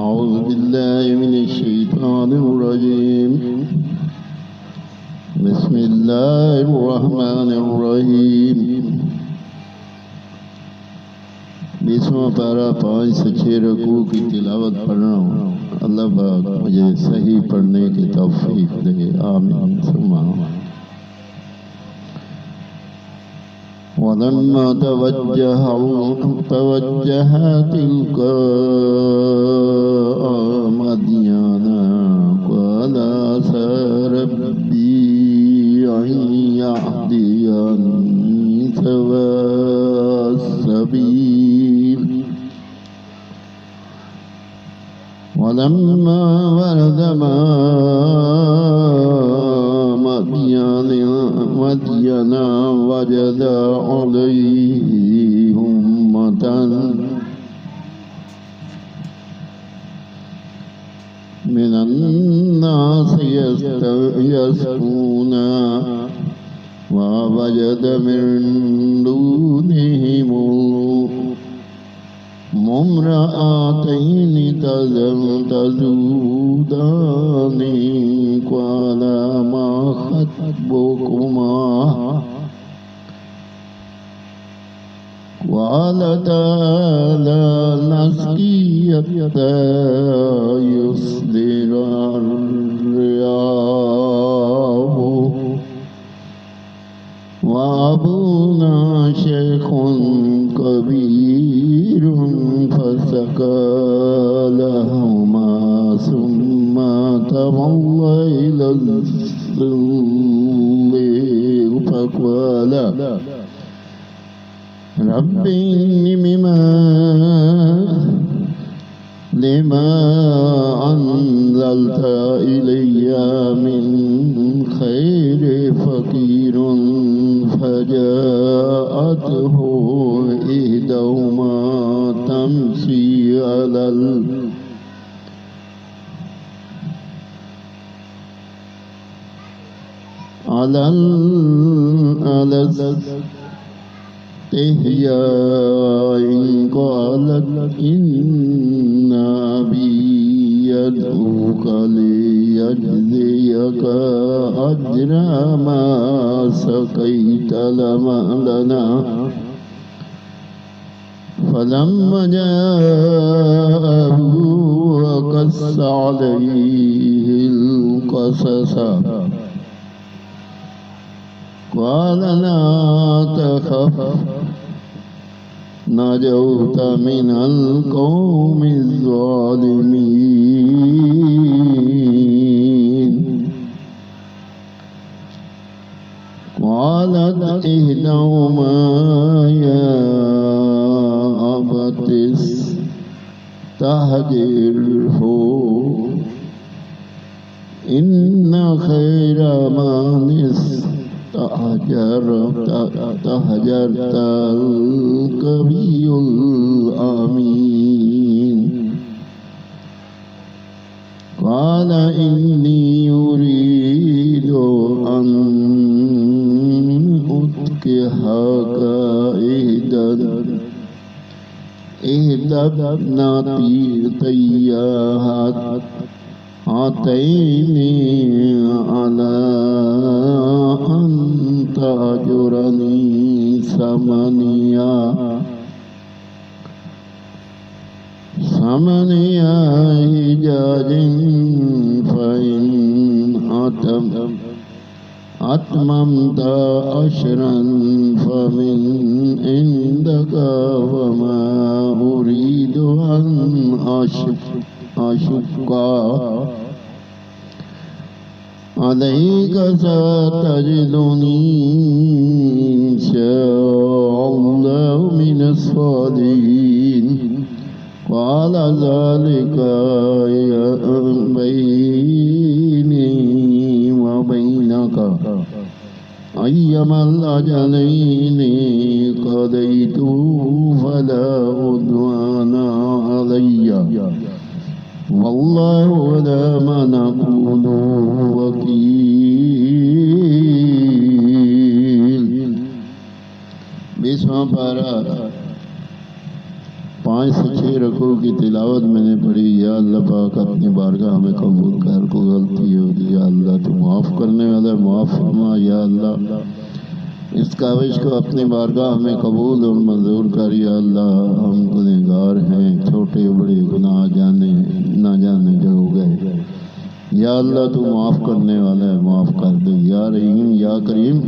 أعوذ بالله من الشيطان الرجيم بسم الله الرحمن الرحيم बीसवां पारा 5 से 6 रकू की तिलावत पढ़ रहा हूँ। अल्लाह पाक मुझे सही पढ़ने की तौफीक दे, आमीन सुम्मा आमीन। वलम्मा तवज्जह तिल्का मदयना क़ाला असा रब्बी अन यहदियनी सवाअस सबील। वलम्मा वरद मा'a मदयना वजद अलैहि उम्मतन मिनन नास यस्क़ूना ववजद मिन दूनिहिम मुम्रअतैनि तज़ूदानि क़ाला मा ख़त्बुकुमा क़ालता ला नस्क़ी हत्ता युस्दिरर रियाहु वअबूना शैख़ुन कबीरुन फसक़ा लहुमा सुम्मा तवल्ला इलल ज़िल्लि फ़क़ाला रब्बि इन्नी लिमा अन्ज़ल्त इलैया मिन खैरिन फ़क़ीरुन फजाअतहु इहदाहुमा तमशी अलल इस्तिहयाइन क़ालत इन्ना अबी यदऊका लियजज़ियका अज्रा मा सक़ैत लना। फलम्मा जाअहु वक़स्स अलैहिल क़सस क़ाल ला तख़फ़ नजौत मिनल क़ौमिज़ ज़ालिमीन। क़ालत इहदाहुमा या अबति इस्तअजिरहु इन्न खैरा मन तहजरतल कवियुल अमीन। क़ाल इन्नी उरीदु अन उन्किहका इहदाबनाती हातैनि अला अन तअजुरनी समनिया हिजाजिन फ़इन अतममत अशरन फ़मिन इंदका वमा उरीदु अन अशुक्का अलैका सतजिदुनी इंशाअल्लाहु मिनस सालिहीन। क़ाल ज़ालिका बैनी व बैनका अय्यमल अजलैनि क़दैतु फला उद्वाना अलैया वल्लाहु अला मा नक़ूलु वकील। 20वां पारा 5 سے 6 رکوع کی تلاوت میں نے پڑھی، یا اللہ پاک اپنی بارگاہ میں قبول کر، کوئی غلطی ہوگی یا اللہ تو معاف کرنے والا معاف فرما، یا اللہ اس کاوش کو اپنی بارگاہ میں قبول اور منظور کر، یا اللہ ہم گنہگار ہیں، چھوٹے بڑے گناہ جانے نہ جانے جو ہو گئے، یا اللہ تو معاف کرنے والا ہے، معاف کر دے، یا رحیم یا کریم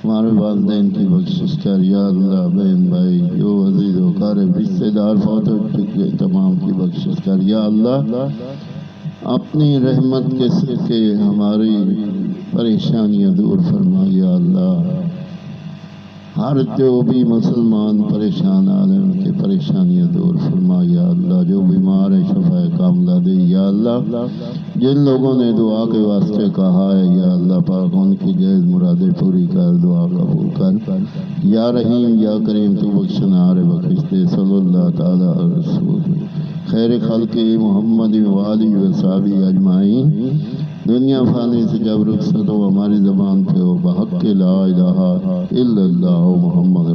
ہمارے والدین کی بخشش کر، یا اللہ بہن بھائی جو عزیز و قارب رشتے دار فوت ہو چکے تمام کی بخشش کر، یا اللہ اپنی رحمت کے صدقے ہماری پریشانیاں دور فرما، یا اللہ ہر جو بھی مسلمان پریشان عالم کے پریشانیاں دور فرما، یا اللہ جو بیمار ہے شفا کاملہ دے، یا اللہ جن لوگوں نے دعا کے واسطے کہا ہے یا اللہ پاک ان کی جائز مرادیں پوری کر، دعا قبول کر، یا رحیم یا کریم تو بخشنہار بخش دے، صلی اللہ تعالی علیہ رسول خیر خلق محمد وآلہ وصحبہ اجمعین۔ دنیا فانی سے جب رخصت ہو ہماری زبان پہ ہو بحق لا الہ الا اللہ محمد